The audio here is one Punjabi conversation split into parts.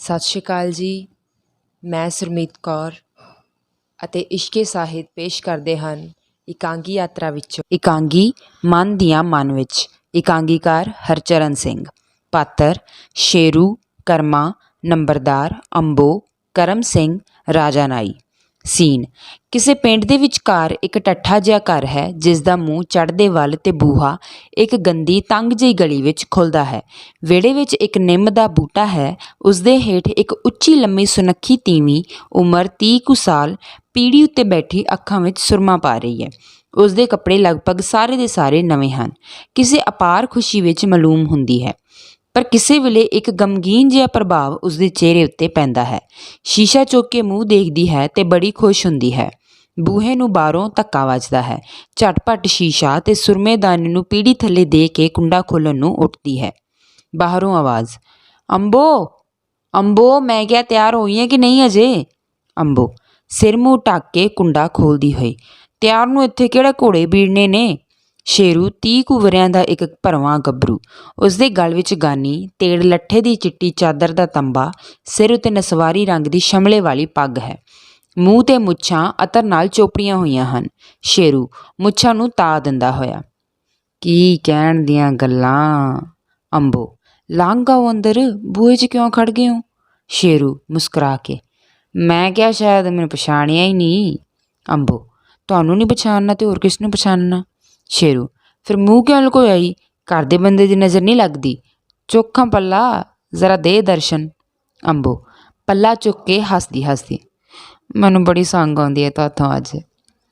ਸਤਿ ਸ਼੍ਰੀ ਅਕਾਲ ਜੀ। ਮੈਂ ਸੁਰਮੀਤ ਕੌਰ ਅਤੇ ਇਸ਼ਕੇ ਸਾਹਿਤ ਪੇਸ਼ ਕਰਦੇ ਹਨ ਇਕਾਂਗੀ ਯਾਤਰਾ ਵਿੱਚੋਂ ਇਕਾਂਗੀ ਮਨ ਦੀਆਂ ਮਨ ਵਿੱਚ। ਇਕਾਂਗੀਕਾਰ ਹਰਚਰਨ ਸਿੰਘ। ਪਾਤਰ ਸ਼ੇਰੂ, ਕਰਮਾ, ਨੰਬਰਦਾਰ, ਅੰਬੋ, ਕਰਮ ਸਿੰਘ, ਰਾਜਾ ਨਾਈ। ਸੀਨ ਕਿਸੇ ਪਿੰਡ ਦੇ ਵਿਚਕਾਰ ਇੱਕ ਟੱਠਾ ਜਿਹਾ ਘਰ ਹੈ ਜਿਸ ਦਾ ਮੂੰਹ ਚੜ੍ਹਦੇ ਵੱਲ ਤੇ ਬੂਹਾ ਇੱਕ ਗੰਦੀ ਤੰਗ ਜਿਹੀ ਗਲੀ ਵਿੱਚ ਖੁੱਲ੍ਹਦਾ ਹੈ। ਵਿਹੜੇ ਵਿੱਚ ਇੱਕ ਨਿੰਮ ਦਾ ਬੂਟਾ ਹੈ। ਉਸਦੇ ਹੇਠ ਇੱਕ ਉੱਚੀ ਲੰਮੀ ਸੁਨੱਖੀ ਤੀਵੀਂ ਉਮਰ 30 ਕੁ ਸਾਲ ਪੀੜ੍ਹੀ ਉੱਤੇ ਬੈਠੀ ਅੱਖਾਂ ਵਿੱਚ ਸੁਰਮਾ ਪਾ ਰਹੀ ਹੈ। ਉਸਦੇ ਕੱਪੜੇ ਲਗਭਗ ਸਾਰੇ ਦੇ ਸਾਰੇ ਨਵੇਂ ਹਨ। ਕਿਸੇ ਅਪਾਰ ਖੁਸ਼ੀ ਵਿੱਚ ਮਲੂਮ ਹੁੰਦੀ ਹੈ, ਪਰ ਕਿਸੇ ਵੇਲੇ ਇੱਕ ਗਮਗੀਨ ਜਿਹਾ ਪ੍ਰਭਾਵ ਉਸਦੇ ਚਿਹਰੇ ਉੱਤੇ ਪੈਂਦਾ ਹੈ। ਸ਼ੀਸ਼ਾ ਚੁੱਕ ਕੇ ਮੂੰਹ ਦੇਖਦੀ ਹੈ ਤੇ ਬੜੀ ਖੁਸ਼ ਹੁੰਦੀ ਹੈ। ਬੂਹੇ ਨੂੰ ਬਾਹਰੋਂ ਧੱਕਾ ਵੱਜਦਾ ਹੈ। ਝਟਪਟ ਸ਼ੀਸ਼ਾ ਤੇ ਸੁਰਮੇਦਾਨੀ ਨੂੰ ਪੀੜ੍ਹੀ ਥੱਲੇ ਦੇ ਕੇ ਕੁੰਡਾ ਖੋਲ੍ਹਣ ਨੂੰ ਉੱਠਦੀ ਹੈ। ਬਾਹਰੋਂ ਆਵਾਜ਼, ਅੰਬੋ ਅੰਬੋ, ਮੈਂ ਕਿਹਾ ਤਿਆਰ ਹੋਈ ਹੈ ਕਿ ਨਹੀਂ ਅਜੇ? ਅੰਬੋ ਸਿਰ ਮੂੰਹ ਢੱਕ ਕੇ ਕੁੰਡਾ ਖੋਲ੍ਹਦੀ ਹੋਈ, ਤਿਆਰ ਨੂੰ ਇੱਥੇ ਕਿਹੜਾ ਘੋੜੇ ਬੀੜਨੇ ਨੇ? ਸ਼ੇਰੂ 30 ਕੁ ਵਰ੍ਹਿਆਂ ਦਾ ਇੱਕ ਭਰਵਾਂ ਗੱਭਰੂ। ਉਸਦੇ ਗਲ ਵਿੱਚ ਗਾਨੀ, ਤੇੜ ਲੱਠੇ ਦੀ ਚਿੱਟੀ ਚਾਦਰ ਦਾ ਤੰਬਾ, ਸਿਰ ਉੱਤੇ ਨਸਵਾਰੀ ਰੰਗ ਦੀ ਸ਼ਮਲੇ ਵਾਲੀ ਪੱਗ ਹੈ। ਮੂੰਹ ਤੇ ਮੁੱਛਾਂ ਅਤਰ ਨਾਲ ਚੋਪੜੀਆਂ ਹੋਈਆਂ ਹਨ। ਸ਼ੇਰੂ ਮੁੱਛਾਂ ਨੂੰ ਤਾ ਦਿੰਦਾ ਹੋਇਆ, ਕੀ ਕਹਿਣ ਦੀਆਂ ਗੱਲਾਂ। ਅੰਬੋ ਲੰਘ ਆਓ ਅੰਦਰ, ਬੂਹੇ 'ਚ ਕਿਉਂ ਖੜ੍ਹ ਗਏ ਹੋ? ਸ਼ੇਰੂ ਮੁਸਕਰਾ ਕੇ, ਮੈਂ ਕਿਹਾ ਸ਼ਾਇਦ ਮੈਨੂੰ ਪਛਾਣਿਆ ਹੀ ਨਹੀਂ। ਅੰਬੋ ਤੁਹਾਨੂੰ ਨਹੀਂ ਪਛਾਣਨਾ ਤੇ ਹੋਰ ਕਿਸ ਨੂੰ ਪਛਾਣਨਾ? ਸ਼ੇਰੂ ਫਿਰ ਮੂੰਹ ਕਿਉਂ ਲੁਕੋਇਆ ਈ? ਘਰ ਦੇ ਬੰਦੇ ਦੀ ਨਜ਼ਰ ਨਹੀਂ ਲੱਗਦੀ? ਚੁੱਕਾਂ ਪੱਲਾ, ਜ਼ਰਾ ਦੇ ਦਰਸ਼ਨ। ਅੰਬੋ ਪੱਲਾ ਚੁੱਕ ਕੇ ਹੱਸਦੀ, ਮੈਨੂੰ ਬੜੀ ਸੰਗ ਆਉਂਦੀ ਹੈ ਤੁਹਾਥੋਂ ਅੱਜ।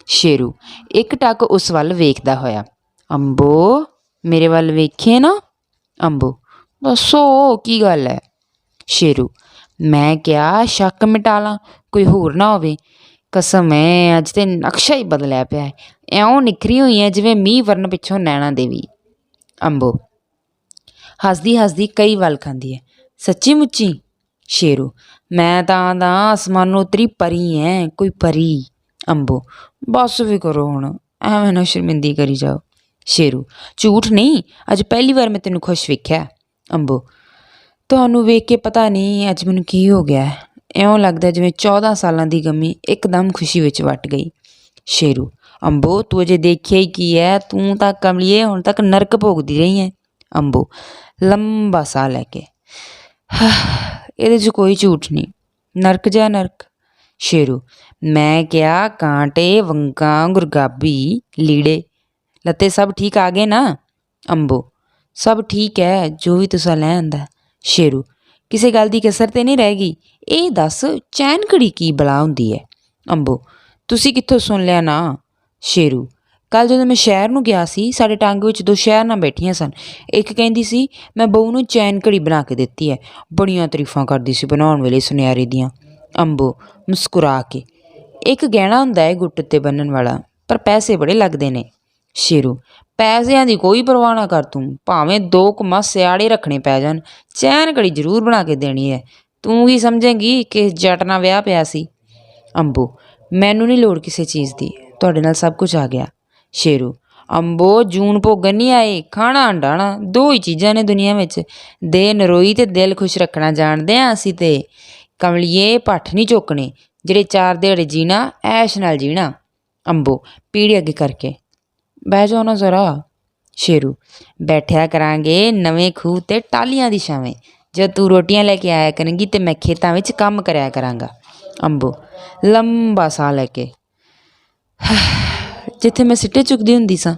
ਸ਼ੇਰੂ ਇੱਕ ਟੱਕ ਉਸ ਵੱਲ ਵੇਖਦਾ ਹੋਇਆ, ਅੰਬੋ ਮੇਰੇ ਵੱਲ ਵੇਖੀਏ ਨਾ। ਅੰਬੋ ਦੱਸੋ ਕੀ ਗੱਲ ਹੈ? ਸ਼ੇਰੂ ਮੈਂ ਕਿਹਾ ਸ਼ੱਕ ਮਿਟਾ ਲਾਂ, ਕੋਈ ਹੋਰ ਨਾ ਹੋਵੇ। ਕਸਮ ਹੈ ਅੱਜ ਤੇ ਨਕਸ਼ਾ ਹੀ ਬਦਲਿਆ ਪਿਆ ਹੈ, ਇਉਂ ਨਿਖਰੀ ਹੋਈ ਹੈ ਜਿਵੇਂ ਮੀਂਹ ਵਰਨ ਪਿੱਛੋਂ ਨੈਣਾ ਦੇਵੀ। ਅੰਬੋ ਹੱਸਦੀ ਕਈ ਵੱਲ ਖਾਂਦੀ ਹੈ, ਸੱਚੀ ਮੁੱਚੀ? ਸ਼ੇਰੂ ਮੈਂ ਤਾਂ ਆਸਮਾਨੋਂ ਉਤਰੀ ਪਰੀ ਐ, ਕੋਈ ਪਰੀ। ਅੰਬੋ ਬਸ ਵੀ ਕਰੋ ਹੁਣ, ਐਵੇਂ ਨਾ ਸ਼ਰਮਿੰਦੀ ਕਰੀ ਜਾਓ। ਸ਼ੇਰੂ ਝੂਠ ਨਹੀਂ, ਅੱਜ ਪਹਿਲੀ ਵਾਰ ਮੈਂ ਤੈਨੂੰ ਖੁਸ਼ ਵੇਖਿਆ। ਅੰਬੋ ਤੁਹਾਨੂੰ ਵੇਖ ਕੇ ਪਤਾ ਨਹੀਂ ਅੱਜ ਮੈਨੂੰ ਕੀ ਹੋ ਗਿਆ, ਇਉਂ ਲੱਗਦਾ ਜਿਵੇਂ 14 ਸਾਲਾਂ ਦੀ ਗਮੀ ਇੱਕਦਮ ਖੁਸ਼ੀ ਵਿੱਚ ਵੱਟ ਗਈ। ਸ਼ੇਰੂ ਅੰਬੋ ਤੂੰ ਅਜੇ ਦੇਖਿਆ ਹੀ ਕੀ ਹੈ, ਤੂੰ ਤਾਂ ਕਮਲੀਏ ਹੁਣ ਤੱਕ ਨਰਕ ਭੋਗਦੀ ਰਹੀ ਹੈ। ਅੰਬੋ ਲੰਬਾ ਸਾਹ ਲੈ ਕੇ, ਇਹਦੇ 'ਚ ਕੋਈ ਝੂਠ ਨਹੀਂ, ਨਰਕ ਜਾ ਨਰਕ। ਸ਼ੇਰੂ ਮੈਂ ਕਿਹਾ ਕਾਂਟੇ, ਵੰਗਾਂ, ਗੁਰਗਾਬੀ, ਲੀੜੇ ਲੱਤੇ ਸਭ ਠੀਕ ਆ ਗਏ ਨਾ? ਅੰਬੋ ਸਭ ਠੀਕ ਹੈ, ਜੋ ਵੀ ਤੁਸਾਂ ਲੈ ਆਂਦਾ। ਸ਼ੇਰੂ ਕਿਸੇ ਗੱਲ ਦੀ ਕਸਰ ਤੇ ਨਹੀਂ ਰਹਿ ਗਈ? ਇਹ ਦੱਸ ਚੈਨ ਘੜੀ ਕੀ ਬਲਾ ਹੁੰਦੀ ਹੈ? ਅੰਬੋ ਤੁਸੀਂ ਕਿੱਥੋਂ ਸੁਣ ਲਿਆ ਨਾ? ਸ਼ੇਰੂ ਕੱਲ੍ਹ ਜਦੋਂ ਮੈਂ ਸ਼ਹਿਰ ਨੂੰ ਗਿਆ ਸੀ, ਸਾਡੇ ਟਾਂਗੇ ਵਿੱਚ 2 ਸ਼ਹਿਰਨਾਂ ਬੈਠੀਆਂ ਸਨ। ਇੱਕ ਕਹਿੰਦੀ ਸੀ ਮੈਂ ਬਹੂ ਨੂੰ ਚੈਨ ਘੜੀ ਬਣਾ ਕੇ ਦਿੱਤੀ ਹੈ, ਬੜੀਆਂ ਤਾਰੀਫਾਂ ਕਰਦੀ ਸੀ ਬਣਾਉਣ ਵੇਲੇ ਸੁਨਿਆਰੇ ਦੀਆਂ। ਅੰਬੋ ਮੁਸਕਰਾ ਕੇ, ਇੱਕ ਗਹਿਣਾ ਹੁੰਦਾ ਹੈ ਗੁੱਟ ਉੱਤੇ ਬੰਨਣ ਵਾਲਾ, ਪਰ ਪੈਸੇ ਬੜੇ ਲੱਗਦੇ ਨੇ। ਸ਼ੇਰੂ ਪੈਸਿਆਂ ਦੀ ਕੋਈ ਪਰਵਾਹ ਨਾ ਕਰ ਤੂੰ, ਭਾਵੇਂ 2 ਕੁ ਮਾਹ ਸਿਆੜੇ ਰੱਖਣੇ ਪੈ ਜਾਣ, ਚੈਨ ਘੜੀ ਜ਼ਰੂਰ ਬਣਾ ਕੇ ਦੇਣੀ ਹੈ। ਤੂੰ ਕੀ ਸਮਝੇਂਗੀ ਕਿ ਜੱਟ ਨਾਲ ਵਿਆਹ ਪਿਆ ਸੀ? ਅੰਬੋ ਮੈਨੂੰ ਨਹੀਂ ਲੋੜ ਕਿਸੇ ਚੀਜ਼ ਦੀ, ਤੁਹਾਡੇ ਨਾਲ ਸਭ ਕੁਝ ਆ ਗਿਆ। ਸ਼ੇਰੂ ਅੰਬੋ ਜੂਨ ਭੋਗਣ ਨਹੀਂ ਆਏ, ਖਾਣਾ ਹੰਡਾਣਾ 2 ਹੀ ਚੀਜ਼ਾਂ ਨੇ ਦੁਨੀਆ ਵਿੱਚ, ਦੇ ਨਰੋਈ ਤੇ ਦਿਲ ਖੁਸ਼ ਰੱਖਣਾ ਜਾਣਦੇ ਹਾਂ ਅਸੀਂ ਤੇ। ਕਮਲੀਏ ਭੱਠ ਨਹੀਂ ਚੁੱਕਣੇ, ਜਿਹੜੇ 4 ਦਿਹਾੜੇ ਜੀਣਾ ਐਸ਼ ਨਾਲ ਜੀਣਾ। ਅੰਬੋ ਪੀੜ੍ਹੀ ਅੱਗੇ ਕਰਕੇ, ਬਹਿ ਜਾਓ ਨਾ ਜ਼ਰਾ। ਸ਼ੇਰੂ ਬੈਠਿਆ ਕਰਾਂਗੇ ਨਵੇਂ ਖੂਹ ਤੇ ਟਾਹਲੀਆਂ ਦੀ ਛਾਵੇਂ, ਜਦ ਤੂੰ ਰੋਟੀਆਂ ਲੈ ਕੇ ਆਇਆ ਕਰੇਂਗੀ ਤੇ ਮੈਂ ਖੇਤਾਂ ਵਿੱਚ ਕੰਮ ਕਰਿਆ ਕਰਾਂਗਾ। ਅੰਬੋ ਲੰਬਾ ਸਾਹ ਲੈ ਕੇ, ਜਿੱਥੇ ਮੈਂ ਸਿੱਟੇ ਚੁੱਕਦੀ ਹੁੰਦੀ ਸਾਂ।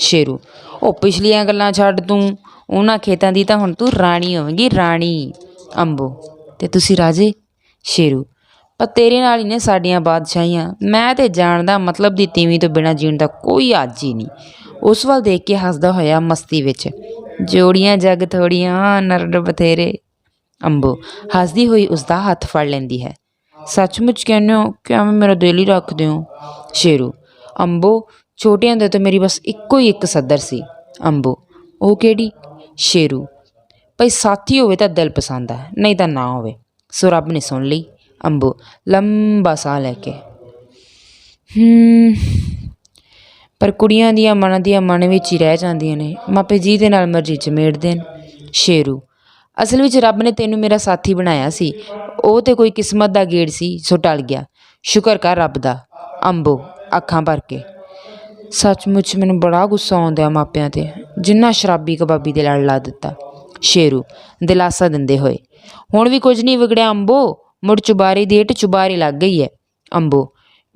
ਸ਼ੇਰੂ ਉਹ ਪਿਛਲੀਆਂ ਗੱਲਾਂ ਛੱਡ ਤੂੰ, ਉਹਨਾਂ ਖੇਤਾਂ ਦੀ ਤਾਂ ਹੁਣ ਤੂੰ ਰਾਣੀ ਹੋਵੇਂਗੀ, ਰਾਣੀ। ਅੰਬੋ ਤੇ ਤੁਸੀਂ ਰਾਜੇ? ਸ਼ੇਰੂ ਪਰ ਤੇਰੇ ਨਾਲ ਹੀ ਨੇ ਸਾਡੀਆਂ ਬਾਦਸ਼ਾਹੀਆਂ, ਮੈਂ ਤੇ ਜਾਣਦਾ ਮਤਲਬ ਦੀ ਤੀਵੀਂ ਤੋਂ ਬਿਨਾਂ ਜੀਣ ਦਾ ਕੋਈ ਅੱਜ ਹੀ ਨਹੀਂ। ਉਸ ਵੱਲ ਦੇਖ ਕੇ ਹੱਸਦਾ ਹੋਇਆ ਮਸਤੀ ਵਿੱਚ, ਜੋੜੀਆਂ ਜੱਗ ਥੋੜੀਆਂ, ਨਰਡ ਬਥੇਰੇ। ਅੰਬੋ ਹੱਸਦੀ ਹੋਈ ਉਸਦਾ ਹੱਥ ਫੜ ਲੈਂਦੀ ਹੈ, ਸੱਚਮੁੱਚ ਕਹਿੰਦੇ ਹੋ ਕਿ ਐਵੇਂ ਮੇਰਾ ਦਿਲ ਹੀ ਰੱਖਦੇ ਹੋ? ਸ਼ੇਰੂ ਅੰਬੋ ਛੋਟੇ ਹੁੰਦੇ ਤੋਂ ਮੇਰੀ ਬਸ ਇੱਕੋ ਹੀ ਇੱਕ ਸੱਦਰ ਸੀ। ਅੰਬੋ ਉਹ ਕਿਹੜੀ? ਸ਼ੇਰੂ ਭਈ ਸਾਥੀ ਹੋਵੇ ਤਾਂ ਦਿਲ ਪਸੰਦ ਹੈ, ਨਹੀਂ ਤਾਂ ਨਾ ਹੋਵੇ, ਸੋ ਰੱਬ ਨੇ ਸੁਣ ਲਈ। ਅੰਬੋ ਲੰਬਾ ਸਾਹ ਲੈ ਕੇ, ਪਰ ਕੁੜੀਆਂ ਦੀਆਂ ਮਨ ਵਿੱਚ ਹੀ ਰਹਿ ਜਾਂਦੀਆਂ ਨੇ, ਮਾਪੇ ਜੀ ਦੇ ਨਾਲ ਮਰਜ਼ੀ ਚਮੇੜ ਦੇਣ। ਸ਼ੇਰੂ ਅਸਲ ਵਿੱਚ ਰੱਬ ਨੇ ਤੈਨੂੰ ਮੇਰਾ ਸਾਥੀ ਬਣਾਇਆ ਸੀ। ਉਹ ਤੇ ਕੋਈ ਕਿਸਮਤ ਦਾ ਗੇੜ ਸੀ ਸੋ ਟਲ ਗਿਆ। ਸ਼ੁਕਰ ਕਰ ਰੱਬ ਦਾ। ਅੰਬੋ ਅੱਖਾਂ ਭਰ ਕੇ। ਸੱਚਮੁੱਚ ਮੈਨੂੰ ਬੜਾ ਗੁੱਸਾ ਆਉਂਦਾ ਮਾਪਿਆਂ 'ਤੇ, ਜਿੰਨਾ ਸ਼ਰਾਬੀ ਕਬਾਬੀ ਦੇ ਲੜ ਲਾ ਦਿੱਤਾ। ਸ਼ੇਰੂ ਦਿਲਾਸਾ ਦਿੰਦੇ ਹੋਏ। ਹੁਣ ਵੀ ਕੁਝ ਨਹੀਂ ਵਿਗੜਿਆ ਅੰਬੋ, ਮੁੜ ਚੁਬਾਰੇ ਦੀ ਇੱਟ ਚੁਬਾਰੇ ਲੱਗ ਗਈ ਹੈ। ਅੰਬੋ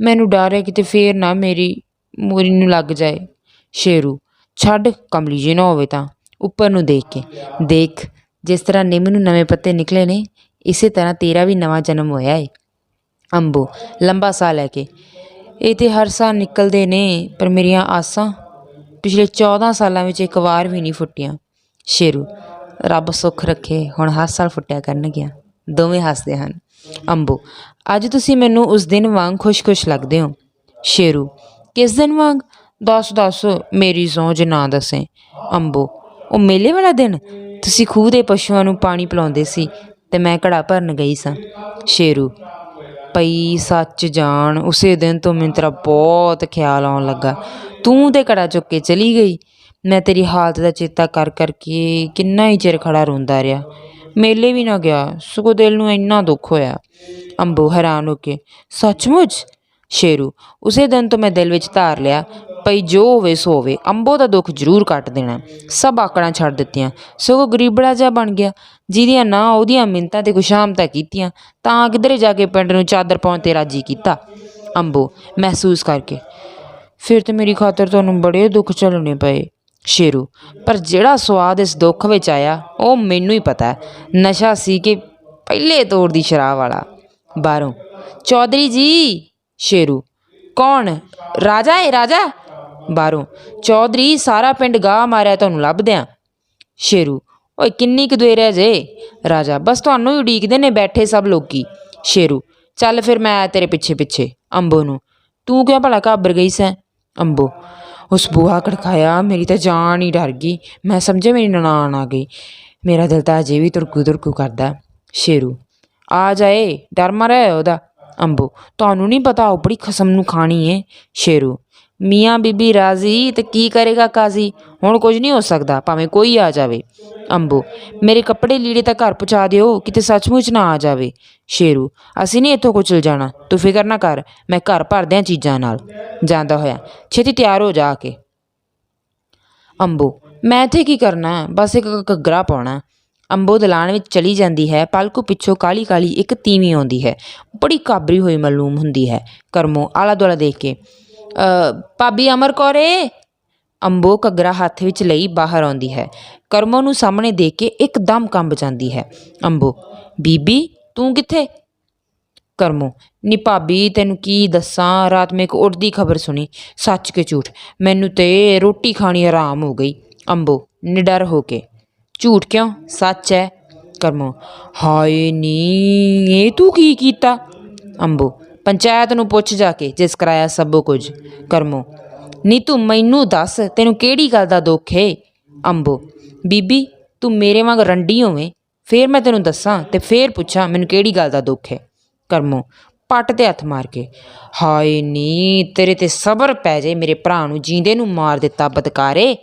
ਮੈਨੂੰ ਡਰ ਹੈ ਕਿਤੇ ਫੇਰ ਨਾ ਮੇਰੀ ਮੂਰੀ ਨੂੰ ਲੱਗ ਜਾਏ। ਸ਼ੇਰੂ ਛੱਡ, ਕਮਲੀ ਜੀ ਨਾ ਹੋਵੇ ਤਾਂ। ਉੱਪਰ ਨੂੰ ਦੇਖ ਕੇ। ਦੇਖ, ਜਿਸ ਤਰ੍ਹਾਂ ਨਿੰਮ ਨੂੰ ਨਵੇਂ ਪੱਤੇ ਨਿਕਲੇ ਨੇ, ਇਸੇ ਤਰ੍ਹਾਂ ਤੇਰਾ ਵੀ ਨਵਾਂ ਜਨਮ ਹੋਇਆ ਏ। ਅੰਬੋ ਲੰਬਾ ਸਾਹ ਲੈ ਕੇ। ਇਹ ਤਾਂ ਹਰ ਸਾਲ ਨਿਕਲਦੇ ਨੇ, ਪਰ ਮੇਰੀਆਂ ਆਸਾਂ ਪਿਛਲੇ 14 ਸਾਲਾਂ ਵਿੱਚ ਇੱਕ ਵਾਰ ਵੀ ਨਹੀਂ ਫੁੱਟੀਆਂ। ਸ਼ੇਰੂ ਰੱਬ ਸੁੱਖ ਰੱਖੇ, ਹੁਣ ਹਰ ਸਾਲ ਫੁੱਟਿਆ ਕਰਨਗੀਆਂ। ਦੋਵੇਂ ਹੱਸਦੇ ਹਨ। ਅੰਬੋ ਅੱਜ ਤੁਸੀਂ ਮੈਨੂੰ ਉਸ ਦਿਨ ਵਾਂਗ ਖੁਸ਼-ਖੁਸ਼ ਲੱਗਦੇ ਹੋ। ਸ਼ੇਰੂ ਕਿਸ ਦਿਨ ਵਾਂਗ? ਦੱਸ ਮੇਰੀ ਸਹੁੰ ਜੇ ਨਾ ਦੱਸੇ। ਅੰਬੋ ਉਹ ਮੇਲੇ ਵਾਲਾ ਦਿਨ? ਤੁਸੀਂ ਖੂਹ ਦੇ ਪਸ਼ੂਆਂ ਨੂੰ ਪਾਣੀ ਪਿਲਾਉਂਦੇ ਸੀ ਅਤੇ ਮੈਂ ਘੜਾ ਭਰਨ ਗਈ ਸਾਂ। ਸ਼ੇਰੂ ਪਈ ਸੱਚ ਜਾਣ, ਉਸੇ ਦਿਨ ਤੋਂ ਮੈਨੂੰ ਤੇਰਾ ਬਹੁਤ ਖਿਆਲ ਆਉਣ ਲੱਗਾ। ਤੂੰ ਤੇ ਘੜਾ ਚੁੱਕ ਕੇ ਚਲੀ ਗਈ। ਮੈਂ ਤੇਰੀ ਹਾਲਤ ਦਾ ਚੇਤਾ ਕਰ ਕਰਕੇ ਕਿੰਨਾ ਹੀ ਚਿਰ ਖੜਾ ਰੋਂਦਾ ਰਿਹਾ। ਮੇਲੇ ਵੀ ਨਾ ਗਿਆ, ਸਗੋਂ ਦਿਲ ਨੂੰ ਇੰਨਾ ਦੁੱਖ ਹੋਇਆ। ਅੰਬੋ ਹੈਰਾਨ ਹੋ ਕੇ। ਸੱਚਮੁੱਚ? ਸ਼ੇਰੂ ਉਸੇ ਦਿਨ ਤੋਂ ਮੈਂ ਦਿਲ ਵਿੱਚ ਧਾਰ ਲਿਆ, ਪਈ ਜੋ ਹੋਵੇ ਸੋ ਹੋਵੇ, ਅੰਬੋ ਦਾ ਦੁੱਖ ਜ਼ਰੂਰ ਕੱਟ ਦੇਣਾ। ਸਭ ਆਕੜਾਂ ਛੱਡ ਦਿੱਤੀਆਂ, ਸਗੋਂ ਗਰੀਬੜਾ ਜਿਹਾ ਬਣ ਗਿਆ। ਜਿਹਦੀਆਂ ਨਾ ਉਹਦੀਆਂ ਮਿੰਨਤਾਂ ਤੇ ਖੁਸ਼ਾਮਤਾਂ ਕੀਤੀਆਂ, ਤਾਂ ਕਿੱਧਰੇ ਜਾ ਕੇ ਪਿੰਡ ਨੂੰ ਚਾਦਰ ਪਾਉਣ 'ਤੇ ਰਾਜੀ ਕੀਤਾ। ਅੰਬੋ ਮਹਿਸੂਸ ਕਰਕੇ। ਫਿਰ ਤਾਂ ਮੇਰੀ ਖਾਤਰ ਤੁਹਾਨੂੰ ਬੜੇ ਦੁੱਖ ਝੱਲਣੇ ਪਏ। ਸ਼ੇਰੂ ਪਰ ਜਿਹੜਾ ਸਵਾਦ ਇਸ ਦੁੱਖ ਵਿੱਚ ਆਇਆ ਉਹ ਮੈਨੂੰ ਹੀ ਪਤਾ। ਨਸ਼ਾ ਸੀ ਕਿ ਪਹਿਲੇ ਤੋੜ ਦੀ ਸ਼ਰਾਬ ਵਾਲਾ। ਬਾਹਰੋਂ ਚੌਧਰੀ ਜੀ। ਸ਼ੇਰੂ ਕੌਣ? ਰਾਜਾ ਏ ਰਾਜਾ। ਬਾਹਰੋਂ ਚੌਧਰੀ ਸਾਰਾ ਪਿੰਡ ਗਾਹ ਮਾਰਿਆ ਤੁਹਾਨੂੰ ਲੱਭਦਿਆਂ। ਸ਼ੇਰੂ ਓਏ ਕਿੰਨੀ ਕੁ ਦੇਰ ਹੈ ਜੇ? ਰਾਜਾ ਬਸ ਤੁਹਾਨੂੰ ਹੀ ਉਡੀਕਦੇ ਨੇ ਬੈਠੇ ਸਭ ਲੋਕੀ। ਸ਼ੇਰੂ ਚੱਲ ਫਿਰ ਮੈਂ ਤੇਰੇ ਪਿੱਛੇ ਪਿੱਛੇ। ਅੰਬੋ ਨੂੰ ਤੂੰ ਕਿਉਂ ਭਲਾ ਘਾਬਰ ਗਈ ਸੈਂ? ਅੰਬੋ ਉਸ ਬੂਹਾ ਖੜਕਾਇਆ, ਮੇਰੀ ਤਾਂ ਜਾਨ ਹੀ ਡਰ ਗਈ। ਮੈਂ ਸਮਝਿਆ ਮੇਰੀ ਨਨਾਣ ਆ ਗਈ। ਮੇਰਾ ਦਿਲ ਤਾਂ ਅਜੇ ਵੀ ਤੁਰਕੂ ਕਰਦਾ। ਸ਼ੇਰੂ ਆ ਜਾਏ, ਡਰ ਮਾਰਿਆ ਉਹਦਾ। ਅੰਬੋ ਤੁਹਾਨੂੰ ਨਹੀਂ ਪਤਾ ਉਹ ਬੜੀ ਖਸਮ ਨੂੰ ਖਾਣੀ ਏ। ਸ਼ੇਰੂ ਮੀਆਂ ਬੀਬੀ ਰਾਜ਼ੀ ਤੇ ਕੀ ਕਰੇਗਾ ਕਾਜ਼ੀ। ਹੁਣ ਕੁਝ ਨਹੀਂ ਹੋ ਸਕਦਾ, ਭਾਵੇਂ ਕੋਈ ਆ ਜਾਵੇ। ਅੰਬੋ ਮੇਰੇ ਕੱਪੜੇ ਲੀੜੇ ਤਾਂ ਘਰ ਪਹੁੰਚਾ ਦਿਓ, ਕਿਤੇ ਸੱਚਮੁੱਚ ਨਾ ਆ ਜਾਵੇ। ਸ਼ੇਰੂ ਅਸੀਂ ਨਹੀਂ ਇੱਥੋਂ ਕੁਚਲ ਜਾਣਾ, ਤੂੰ ਫਿਕਰ ਨਾ ਕਰ, ਮੈਂ ਘਰ ਭਰਦਿਆਂ ਚੀਜ਼ਾਂ ਨਾਲ। ਜਾਂਦਾ ਹੋਇਆ ਛੇਤੀ ਤਿਆਰ ਹੋ ਜਾ ਕੇ। ਅੰਬੋ ਮੈਂ ਇੱਥੇ ਕੀ ਕਰਨਾ, ਬਸ ਇੱਕ ਘੱਗਰਾ ਪਾਉਣਾ। ਅੰਬੋ ਦਲਾਨ ਵਿੱਚ ਚਲੀ ਜਾਂਦੀ ਹੈ। ਪਲਕੂ ਪਿੱਛੋਂ ਕਾਲੀ ਕਾਲੀ ਇੱਕ ਤੀਵੀਂ ਆਉਂਦੀ ਹੈ, ਬੜੀ ਕਾਬਰੀ ਹੋਈ ਮਾਲੂਮ ਹੁੰਦੀ ਹੈ। ਕਰਮੋ ਆਲਾ ਦੁਆਲਾ ਦੇਖ ਕੇ ਭਾਬੀ ਅਮਰ ਕੌਰ ਏ। ਅੰਬੋ ਘੱਗਰਾ ਹੱਥ ਵਿੱਚ ਲਈ ਬਾਹਰ ਆਉਂਦੀ ਹੈ। ਕਰਮੋ ਨੂੰ ਸਾਹਮਣੇ ਦੇਖ ਕੇ ਇੱਕਦਮ ਕੰਬ ਜਾਂਦੀ ਹੈ। ਅੰਬੋ ਬੀਬੀ ਤੂੰ ਕਿੱਥੇ? ਕਰਮੋ ਨੀ ਭਾਬੀ ਤੈਨੂੰ ਕੀ ਦੱਸਾਂ, ਰਾਤ ਮੈਂ ਇੱਕ ਉੱਡਦੀ ਖਬਰ ਸੁਣੀ, ਸੱਚ ਕੇ ਝੂਠ, ਮੈਨੂੰ ਤੇ ਰੋਟੀ ਖਾਣੀ ਆਰਾਮ ਹੋ ਗਈ। ਅੰਬੋ ਨਿਡਰ ਹੋ ਕੇ ਝੂਠ ਕਿਉਂ, ਸੱਚ ਹੈ। ਕਰਮੋ ਹਾਏ ਨੀ ਇਹ ਤੂੰ ਕੀ ਕੀਤਾ? ਅੰਬੋ ਪੰਚਾਇਤ ਨੂੰ ਪੁੱਛ ਜਾ ਕੇ, ਜਿਸ ਕਰਾਇਆ ਸਭੋ ਕੁਝ। ਕਰਮੋ ਨੀ ਤੂੰ ਮੈਨੂੰ ਦੱਸ, ਤੈਨੂੰ ਕਿਹੜੀ ਗੱਲ ਦਾ ਦੁੱਖ ਏ? ਅੰਬੋ ਬੀਬੀ ਤੂੰ ਮੇਰੇ ਵਾਂਗ ਰੰਡੀ ਹੋਵੇਂ, ਫੇਰ ਮੈਂ ਤੈਨੂੰ ਦੱਸਾਂ ਤੇ ਫੇਰ ਪੁੱਛਾਂ ਮੈਨੂੰ ਕਿਹੜੀ ਗੱਲ ਦਾ ਦੁੱਖ ਹੈ। ਕਰਮੋ ਪੱਟ 'ਤੇ ਹੱਥ ਮਾਰ ਕੇ ਹਾਏ ਨੀ ਤੇਰੇ 'ਤੇ ਸਬਰ ਪੈ ਜੇ, ਮੇਰੇ ਭਰਾ ਨੂੰ ਜੀਂਦੇ ਨੂੰ ਮਾਰ ਦਿੱਤਾ ਬਦਕਾਰੇ।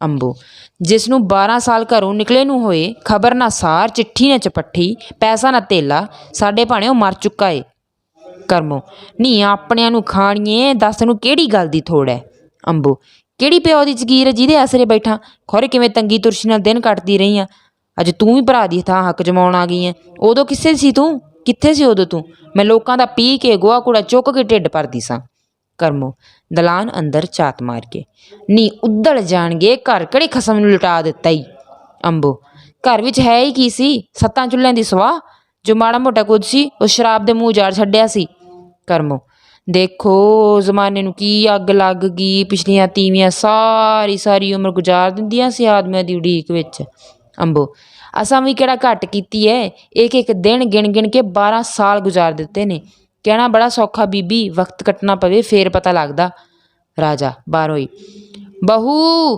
ਅੰਬੋ ਜਿਸ ਨੂੰ 12 ਸਾਲ ਘਰੋਂ ਨਿਕਲੇ ਨੂੰ ਹੋਏ, ਖਬਰ ਨਾ ਸਾਰ, ਚਿੱਠੀ ਨਾ ਚਪੱਠੀ, ਪੈਸਾ ਨਾ ਧੇਲਾ, ਸਾਡੇ ਭਾਣੇ ਉਹ ਮਰ ਚੁੱਕਾ ਏ। ਕਰਮੋ ਨੀ ਆਪਣਿਆਂ ਨੂੰ ਖਾਣੀਏ, ਦੱਸ ਤੈਨੂੰ ਕਿਹੜੀ ਗੱਲ ਦੀ ਥੋੜ ਹੈ। ਅੰਬੋ ਕਿਹੜੀ ਪਿਓ ਦੀ ਜਗੀਰ ਜਿਹਦੇ ਆਸਰੇ ਬੈਠਾ, ਖੌਰੇ ਕਿਵੇਂ ਤੰਗੀ ਤੁਰਸ਼ੀ ਨਾਲ ਦਿਨ ਕੱਟਦੀ ਰਹੀ ਆ। ਅੱਜ ਤੂੰ ਵੀ ਭਰਾ ਦੀ ਥਾਂ ਹੱਕ ਜਮਾਉਣ ਆ ਗਈ ਹੈ। ਉਦੋਂ ਕਿਸੇ ਸੀ ਤੂੰ, ਕਿੱਥੇ ਸੀ ਉਦੋਂ ਤੂੰ? ਮੈਂ ਲੋਕਾਂ ਦਾ ਪੀ ਕੇ ਗੋਹਾ ਕੂੜਾ ਚੁੱਕ ਕੇ ਢਿੱਡ ਭਰਦੀ ਸਾਂ। ਕਰਮੋ ਦਲਾਨ ਅੰਦਰ ਝਾਤ ਮਾਰ ਕੇ ਨੀ ਉੱਧੜ ਜਾਣਗੇ, ਘਰ ਕਿਹੜੇ ਖਸਮ ਨੂੰ ਲੁਟਾ ਦਿੱਤਾ ਈ। ਅੰਬੋ ਘਰ ਵਿੱਚ ਹੈ ਹੀ ਕੀ ਸੀ, 7 ਚੁੱਲ੍ਹਿਆਂ ਦੀ ਸਵਾਹ, ਜੋ ਮਾੜਾ ਮੋਟਾ ਕੁਝ ਸੀ ਉਹ ਸ਼ਰਾਬ ਦੇ ਮੂੰਹ ਉਜਾੜ ਛੱਡਿਆ ਸੀ। ਕਰਮੋ ਦੇਖੋ ਜ਼ਮਾਨੇ ਨੂੰ ਕੀ ਅੱਗ ਲੱਗ ਗਈ, ਪਿਛਲੀਆਂ ਤੀਵੀਆਂ ਸਾਰੀ ਉਮਰ ਗੁਜ਼ਾਰ ਦਿੰਦੀਆਂ ਸੀ ਆਦਮੀਆਂ ਦੀ ਉਡੀਕ ਵਿੱਚ। ਅੰਬੋ ਅਸਾਂ ਵੀ ਕਿਹੜਾ ਘੱਟ ਕੀਤੀ ਹੈ, ਇੱਕ ਦਿਨ ਗਿਣ ਕੇ 12 ਸਾਲ ਗੁਜ਼ਾਰ ਦਿੱਤੇ ਨੇ। ਕਹਿਣਾ ਬੜਾ ਸੌਖਾ ਬੀਬੀ, ਵਕਤ ਕੱਟਣਾ ਪਵੇ ਫੇਰ ਪਤਾ ਲੱਗਦਾ। ਰਾਜਾ ਬਾਹਰੋਂ ਹੀ ਬਹੂ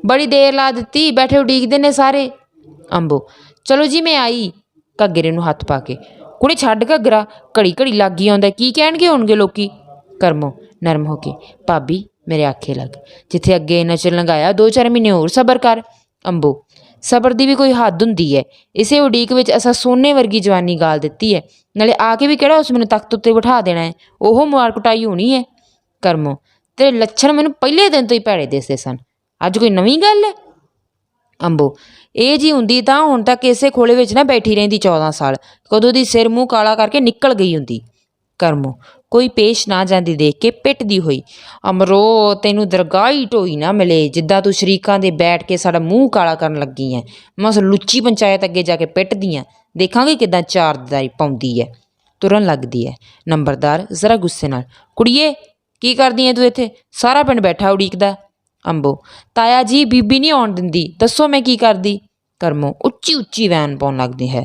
ਬੜੀ ਦੇਰ ਲਾ ਦਿੱਤੀ, ਬੈਠੇ ਉਡੀਕਦੇ ਨੇ ਸਾਰੇ। ਅੰਬੋ ਚਲੋ ਜੀ ਮੈਂ ਆਈ। ਘੱਗਰੇ ਨੂੰ ਹੱਥ ਪਾ ਕੇ ਕੁੜੇ ਛੱਡ ਘੱਗਰਾ, ਘੜੀ ਲੱਗ ਹੀ ਆਉਂਦਾ, ਕੀ ਕਹਿਣਗੇ ਹੋਣਗੇ ਲੋਕੀ। ਕਰਮੋ ਨਰਮ ਹੋ ਕੇ ਭਾਬੀ ਮੇਰੇ ਆਖੇ ਲੱਗ, ਜਿੱਥੇ ਅੱਗੇ ਨਚਣ ਲੰਘਾਇਆ 2-4 ਮਹੀਨੇ ਹੋਰ ਸਬਰ ਕਰ। ਅੰਬੋ ਸਬਰ ਦੀ ਵੀ ਕੋਈ ਹੱਦ ਹੁੰਦੀ ਹੈ। ਇਸੇ ਉਡੀਕ ਵਿੱਚ ਅਸਾਂ ਸੋਨੇ ਵਰਗੀ ਜਵਾਨੀ ਗਾਲ ਦਿੱਤੀ ਹੈ। ਨਾਲੇ ਆ ਕੇ ਵੀ ਕਿਹੜਾ ਉਸ ਮੈਨੂੰ ਤਖਤ ਉੱਤੇ ਬਿਠਾ ਦੇਣਾ ਹੈ, ਉਹ ਮਾਰ ਕੁਟਾਈ ਹੋਣੀ ਹੈ। ਕਰਮੋ, ਤੇਰੇ ਲੱਛਣ ਮੈਨੂੰ ਪਹਿਲੇ ਦਿਨ ਤੋਂ ਹੀ ਭੈੜੇ ਦਿਸਦੇ ਸਨ, ਅੱਜ ਕੋਈ ਨਵੀਂ ਗੱਲ ਹੈ? ਅੰਬੋ, ਇਹ ਜੀ ਹੁੰਦੀ ਤਾਂ ਹੁਣ ਤੱਕ ਇਸੇ ਖੋਲੇ ਵਿੱਚ ਨਾ ਬੈਠੀ ਰਹਿੰਦੀ 14 ਸਾਲ, ਕਦੋਂ ਦੀ ਸਿਰ ਮੂੰਹ ਕਾਲਾ ਕਰਕੇ ਨਿਕਲ ਗਈ ਹੁੰਦੀ। ਕਰਮੋ, ਕੋਈ ਪੇਸ਼ ਨਾ ਜਾਂਦੀ ਦੇਖ ਕੇ ਪਿੱਟਦੀ ਹੋਈ, ਅਮਰੋ ਤੈਨੂੰ ਦਰਗਾਹੀ ਢੋਈ ਨਾ ਮਿਲੇ ਜਿੱਦਾਂ ਤੂੰ ਸ਼ਰੀਕਾਂ ਦੇ ਬੈਠ ਕੇ ਸਾਡਾ ਮੂੰਹ ਕਾਲਾ ਕਰਨ ਲੱਗੀ ਐ। ਮੈਂ ਉਸ ਲੁੱਚੀ ਪੰਚਾਇਤ ਅੱਗੇ ਜਾ ਕੇ ਪਿੱਟਦੀ ਹਾਂ, ਦੇਖਾਂਗੇ ਕਿੱਦਾਂ ਚਾਰਦਾਰੀ ਪਾਉਂਦੀ ਹੈ। ਤੁਰਨ ਲੱਗਦੀ ਹੈ। ਨੰਬਰਦਾਰ ਜ਼ਰਾ ਗੁੱਸੇ ਨਾਲ, ਕੁੜੀਏ ਕੀ ਕਰਦੀ ਐ ਤੂੰ ਇੱਥੇ? ਸਾਰਾ ਪਿੰਡ ਬੈਠਾ ਉਡੀਕਦਾ। ਅੰਬੋ, ਤਾਇਆ ਜੀ ਬੀਬੀ ਨਹੀਂ ਆਉਣ ਦਿੰਦੀ, ਦੱਸੋ ਮੈਂ ਕੀ ਕਰਦੀ? ਕਰਮੋ, ਉੱਚੀ ਉੱਚੀ ਵੈਨ ਪਾਉਣ ਲੱਗਦੀ ਹੈ।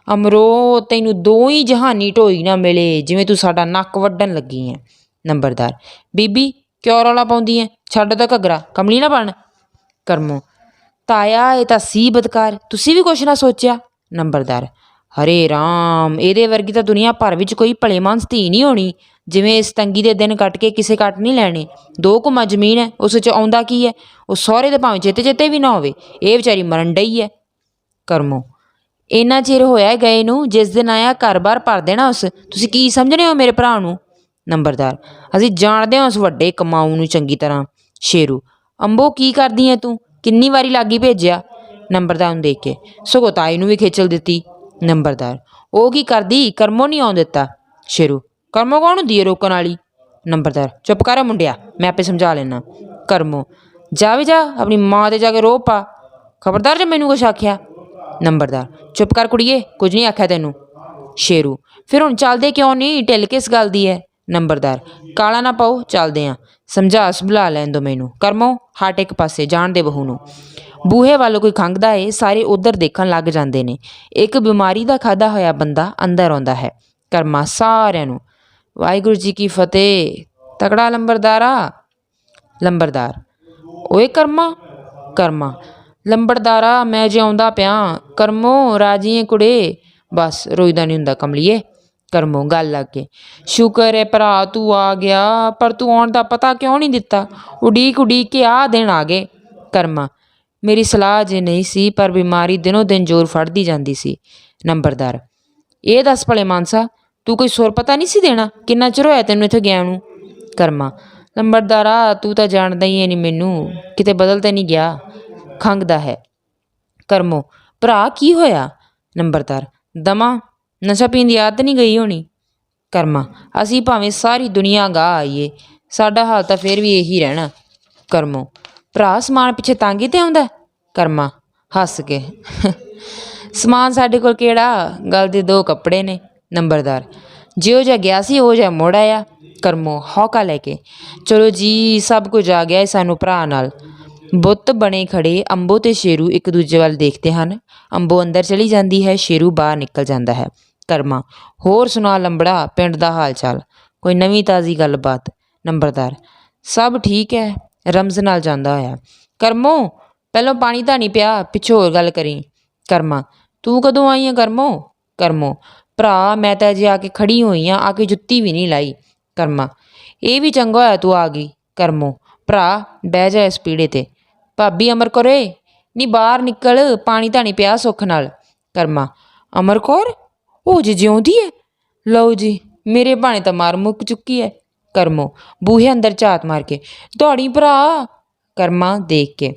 ਅਮਰੋ ਤੈਨੂੰ ਦੋ ਹੀ ਜਹਾਨੀ ਢੋਈ ਨਾ ਮਿਲੇ ਜਿਵੇਂ ਤੂੰ ਸਾਡਾ ਨੱਕ ਵੱਢਣ ਲੱਗੀ ਹੈ। ਨੰਬਰਦਾਰ, ਬੀਬੀ ਕਿਉਂ ਰੌਲਾ ਪਾਉਂਦੀ ਹੈ? ਛੱਡ ਦਾ ਘੱਗਰਾ, ਕਮਲੀ ਨਾ ਬਣ। ਕਰਮੋ, ਤਾਇਆ ਇਹ ਤਾਂ ਸੀ ਬਦਕਾਰ, ਤੁਸੀਂ ਵੀ ਕੁਛ ਨਾ ਸੋਚਿਆ? ਨੰਬਰਦਾਰ, ਹਰੇ ਰਾਮ, ਇਹਦੇ ਵਰਗੀ ਤਾਂ ਦੁਨੀਆ ਭਰ ਵਿੱਚ ਕੋਈ ਭਲੇ ਮਾਨਸ ਧੀ ਨਹੀਂ ਹੋਣੀ। ਜਿਵੇਂ ਇਸ ਤੰਗੀ ਦੇ ਦਿਨ ਕੱਟ ਕੇ ਕਿਸੇ ਕੱਟ ਨਹੀਂ ਲੈਣੇ। 2 ਕੁਮਾ ਜ਼ਮੀਨ ਹੈ, ਉਸ 'ਚ ਆਉਂਦਾ ਕੀ ਹੈ? ਉਹ ਸਹੁਰੇ ਦੇ ਭਾਵੇਂ ਚੇਤੇ ਚੇਤੇ ਵੀ ਨਾ ਹੋਵੇ, ਇਹ ਵਿਚਾਰੀ ਮਰਨ ਡਈ ਹੈ। ਕਰਮੋ, ਇੰਨਾ ਚਿਰ ਹੋਇਆ ਗਏ ਨੂੰ, ਜਿਸ ਦਿਨ ਆਇਆ ਘਰ-ਬਾਰ ਭਰ ਦੇਣਾ ਉਸ। ਤੁਸੀਂ ਕੀ ਸਮਝਦੇ ਹੋ ਮੇਰੇ ਭਰਾ ਨੂੰ? ਨੰਬਰਦਾਰ, ਅਸੀਂ ਜਾਣਦੇ ਹਾਂ ਉਸ ਵੱਡੇ ਕਮਾਊ ਨੂੰ ਚੰਗੀ ਤਰ੍ਹਾਂ। ਸ਼ੇਰੂ, ਅੰਬੋ ਕੀ ਕਰਦੀ ਹੈ ਤੂੰ? ਕਿੰਨੀ ਵਾਰੀ ਲਾਗੀ ਭੇਜਿਆ? ਨੰਬਰਦਾਰ ਨੂੰ ਦੇਖ ਕੇ, ਸਗੋਂ ਤਾਈ ਨੂੰ ਵੀ ਖੇਚਲ ਦਿੱਤੀ। ਨੰਬਰਦਾਰ, ਉਹ ਕੀ ਕਰਦੀ? ਕਰਮੋ ਨਹੀਂ ਆਉਣ ਦਿੱਤਾ। ਸ਼ੇਰੂ, ਕਰਮੋ ਕੌਣ ਹੁੰਦੀ ਹੈ ਰੋਕਣ ਵਾਲੀ? ਨੰਬਰਦਾਰ, ਚੁੱਪ ਕਰ ਮੁੰਡਿਆ, ਮੈਂ ਆਪੇ ਸਮਝਾ ਲੈਣਾ। ਕਰਮੋ, ਜਾ ਵੀ ਜਾ, ਆਪਣੀ ਮਾਂ 'ਤੇ ਜਾ ਕੇ ਰੋਹ ਪਾ, ਖਬਰਦਾਰ ਜੇ ਮੈਨੂੰ ਕੁਛ ਆਖਿਆ। ਨੰਬਰਦਾਰ, ਚੁੱਪ ਕਰ ਕੁੜੀਏ, ਕੁਝ ਨਹੀਂ ਆਖਿਆ ਤੈਨੂੰ। ਸ਼ੇਰੂ, ਫਿਰ ਹੁਣ ਚੱਲਦੇ ਕਿਉਂ ਨਹੀਂ? ਢਿੱਲ ਕਿਸ ਗੱਲ ਦੀ ਹੈ? ਨੰਬਰਦਾਰ, ਕਾਲਾ ਨਾ ਪਾਓ, ਚੱਲਦੇ ਹਾਂ। ਸਮਝਾ ਸਮਝਾ ਲੈਣ ਦੋ ਮੈਨੂੰ। ਕਰਮੋ, ਹਟ ਇੱਕ ਪਾਸੇ, ਜਾਣ ਦੇ ਬਹੂ ਨੂੰ। ਬੂਹੇ ਵੱਲ ਕੋਈ ਖੰਘਦਾ ਏ, ਸਾਰੇ ਉੱਧਰ ਦੇਖਣ ਲੱਗ ਜਾਂਦੇ ਨੇ। ਇੱਕ ਬਿਮਾਰੀ ਦਾ ਖਾਧਾ ਹੋਇਆ ਬੰਦਾ ਅੰਦਰ ਆਉਂਦਾ ਹੈ। ਕਰਮਾ ਸਾਰਿਆਂ ਨੂੰ, ਵਾਹਿਗੁਰੂ ਜੀ ਕੀ ਫਤਿਹ। ਤਕੜਾ ਲੰਬਰਦਾਰਾ। ਲੰਬਰਦਾਰ, ਓਏ ਕਰਮਾ। ਕਰਮਾ, ਲੰਬੜਦਾਰਾ ਮੈਂ ਜੇ ਆਉਂਦਾ ਪਿਆ। ਕਰਮੋ, ਰਾਜੀ ਏ ਕੁੜੇ? ਬਸ ਰੋਈਦਾ ਨਹੀਂ ਹੁੰਦਾ ਕਮਲੀਏ। ਕਰਮੋ, ਗੱਲ ਲੱਗ ਕੇ, ਸ਼ੁਕਰ ਹੈ ਭਰਾ ਤੂੰ ਆ ਗਿਆ, ਪਰ ਤੂੰ ਆਉਣ ਦਾ ਪਤਾ ਕਿਉਂ ਨਹੀਂ ਦਿੱਤਾ? ਉਡੀਕ ਉਡੀਕ ਕੇ ਆਹ ਦਿਨ ਆ ਗਏ। ਕਰਮਾ, ਮੇਰੀ ਸਲਾਹ ਜੇ ਨਹੀਂ ਸੀ, ਪਰ ਬਿਮਾਰੀ ਦਿਨੋਂ ਦਿਨ ਜ਼ੋਰ ਫੜਦੀ ਜਾਂਦੀ ਸੀ। ਨੰਬਰਦਾਰ, ਇਹ ਦੱਸ ਭਲੇ ਮਾਨਸਾ, ਤੂੰ ਕੋਈ ਸੁਰ ਪਤਾ ਨਹੀਂ ਸੀ ਦੇਣਾ? ਕਿੰਨਾ ਚਿਰ ਹੋਇਆ ਤੈਨੂੰ ਇੱਥੇ ਗਿਆ ਨੂੰ? ਕਰਮਾ, ਲੰਬੜਦਾਰਾ ਤੂੰ ਤਾਂ ਜਾਣਦਾ ਹੀ ਹੈ ਨਹੀਂ ਮੈਨੂੰ, ਕਿਤੇ ਬਦਲ ਤੇ ਨਹੀਂ ਗਿਆ? ਖੰਘਦਾ ਹੈ। ਕਰਮੋ, ਭਰਾ ਕੀ ਹੋਇਆ? ਨੰਬਰਦਾਰ, ਦਮਾ, ਨਸ਼ਾ ਪੀਣ ਦੀ ਆਦਤ ਨਹੀਂ ਗਈ ਹੋਣੀ। ਕਰਮਾ, ਅਸੀਂ ਭਾਵੇਂ ਸਾਰੀ ਦੁਨੀਆ ਗਾਹ ਆਈਏ, ਸਾਡਾ ਹਾਲ ਤਾਂ ਫਿਰ ਵੀ ਇਹੀ ਰਹਿਣਾ। ਕਰਮੋ, ਭਰਾ ਸਮਾਨ ਪਿੱਛੇ ਤਾਂਗੀ 'ਤੇ ਆਉਂਦਾ? ਕਰਮਾ ਹੱਸ ਕੇ, ਸਮਾਨ ਸਾਡੇ ਕੋਲ ਕਿਹੜਾ, ਗੱਲ ਦੇ 2 ਕੱਪੜੇ ਨੇ। ਨੰਬਰਦਾਰ, ਜਿਉਂ ਜਿਹਾ ਗਿਆ ਸੀ ਉਹ ਜਿਹਾ ਮੁੜ ਆਇਆ। ਕਰਮੋ ਹੌਕਾ ਲੈ ਕੇ, ਚਲੋ ਜੀ, ਸਭ ਕੁਝ ਆ ਗਿਆ ਏ ਸਾਨੂੰ ਭਰਾ ਨਾਲ। ਬੁੱਤ ਬਣੇ ਖੜ੍ਹੇ ਅੰਬੋ ਤੇ ਸ਼ੇਰੂ ਇੱਕ ਦੂਜੇ ਵੱਲ ਦੇਖਦੇ ਹਨ। ਅੰਬੋ ਅੰਦਰ ਚਲੀ ਜਾਂਦੀ ਹੈ, ਸ਼ੇਰੂ ਬਾਹਰ ਨਿਕਲ ਜਾਂਦਾ ਹੈ। ਕਰਮਾ, ਹੋਰ ਸੁਣਾ ਲੰਬੜਾ, ਪਿੰਡ ਦਾ ਹਾਲ ਚਾਲ, ਕੋਈ ਨਵੀਂ ਤਾਜ਼ੀ ਗੱਲਬਾਤ? ਨੰਬਰਦਾਰ, ਸਭ ਠੀਕ ਹੈ, ਰਮਜ਼ ਨਾਲ ਜਾਂਦਾ ਹੋਇਆ। ਕਰਮੋ, ਪਹਿਲੋਂ ਪਾਣੀ ਤਾਂ ਨਹੀਂ ਪਿਆ, ਪਿੱਛੋਂ ਹੋਰ ਗੱਲ ਕਰੀ। ਕਰਮਾ, ਤੂੰ ਕਦੋਂ ਆਈ ਹੈ ਕਰਮੋ? ਕਰਮੋ, ਭਰਾ ਮੈਂ ਤਾਂ ਅਜੇ ਆ ਕੇ ਖੜੀ ਹੋਈ ਹਾਂ, ਆ ਕੇ ਜੁੱਤੀ ਵੀ ਨਹੀਂ ਲਾਈ। ਕਰਮਾ, ਇਹ ਵੀ ਚੰਗਾ ਹੋਇਆ ਤੂੰ ਆ ਗਈ। ਕਰਮੋ, ਭਰਾ ਬਹਿ ਜਾ ਇਸ ਪੀੜੇ 'ਤੇ। ਭਾਬੀ ਅਮਰ ਕੌਰੇ, ਨਹੀਂ ਬਾਹਰ ਨਿਕਲ, ਪਾਣੀ ਤਾਂ ਨਹੀਂ ਪਿਆ ਸੁੱਖ ਨਾਲ। ਕਰਮਾ, ਅਮਰ ਕੌਰ, ਉਹ ਜੇ ਜਿਉਂਦੀ ਹੈ? ਲਓ ਜੀ, ਮੇਰੇ ਭਾਣੇ ਤਾਂ ਮਾਰ ਮੁੱਕ ਚੁੱਕੀ ਹੈ। ਕਰਮੋ ਬੂਹੇ ਅੰਦਰ ਝਾਤ ਮਾਰ ਕੇ, ਦੌੜੀ ਭਰਾ। ਕਰਮਾ ਦੇਖ ਕੇ,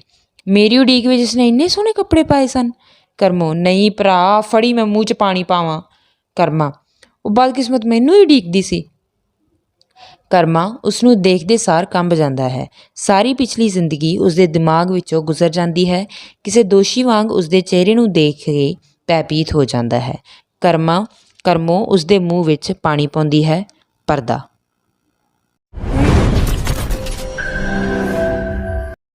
ਮੇਰੀ ਉਡੀਕ ਵਿੱਚ ਇਸਨੇ ਇੰਨੇ ਸੋਹਣੇ ਕੱਪੜੇ ਪਾਏ ਸਨ। ਕਰਮੋ, ਨਹੀਂ ਭਰਾ, ਫੜੀ ਮੈਂ ਮੂੰਹ 'ਚ ਪਾਣੀ ਪਾਵਾਂ। ਕਰਮਾ, ਉਹ ਬਦਕਿਸਮਤ ਮੈਨੂੰ ਹੀ ਉਡੀਕਦੀ ਸੀ। ਕਰਮਾ ਉਸਨੂੰ ਦੇਖਦੇ ਸਾਰ ਕੰਬ ਜਾਂਦਾ ਹੈ। ਸਾਰੀ ਪਿਛਲੀ ਜ਼ਿੰਦਗੀ ਉਸਦੇ ਦਿਮਾਗ ਵਿੱਚੋਂ ਗੁਜ਼ਰ ਜਾਂਦੀ ਹੈ। ਕਿਸੇ ਦੋਸ਼ੀ ਵਾਂਗ ਉਸਦੇ ਚਿਹਰੇ ਨੂੰ ਦੇਖ ਕੇ ਭੈਭੀਤ ਹੋ ਜਾਂਦਾ ਹੈ। ਕਰਮੋ ਉਸਦੇ ਮੂੰਹ ਵਿੱਚ ਪਾਣੀ ਪਾਉਂਦੀ ਹੈ। ਪਰਦਾ।